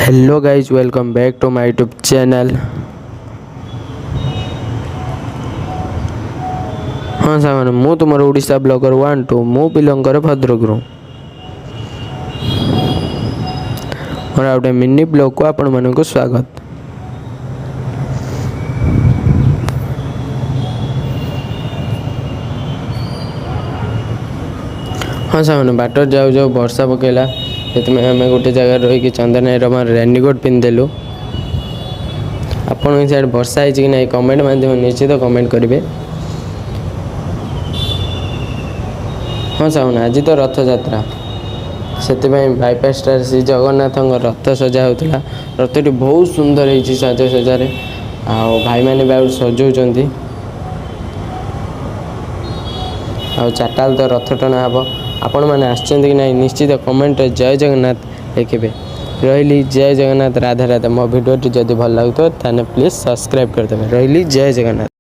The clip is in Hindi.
Hello guys, welcome back to my YouTube channel. हाँ सामान मु तुम ओडिशा ब्लॉगर 1 2 मु पिलंकर भद्रकरू और गोटे मिनी ब्लॉग को आपण मानक स्वागत। हाँ सामान बाटर जाऊ जाऊ वर्षा पकेला से आम गोटे जगह रही चंदन रेनिकोट पिंधिदेलु। आपण साइड वर्षा है कि नहीं कमेंट माध्यम निश्चित कमेंट करेंगे। हाँ साउन आज तो रथ यात्रा से बाईपास श्री जगन्नाथ रथ सजा होता। रथटी बहुत सुंदर है साजसजार भाई मैंने भी सजाऊँच चार्टा तो रथ टଣା हम आपण मैंने आसछन्ति कि नहीं निश्चित कमेंट जय जगन्नाथ लिखे। रही जय जगन्नाथ, राधा राधा। मो भिडियो जदि भल लगुत प्लीज सब्सक्राइब करदे। रही जय जगन्नाथ।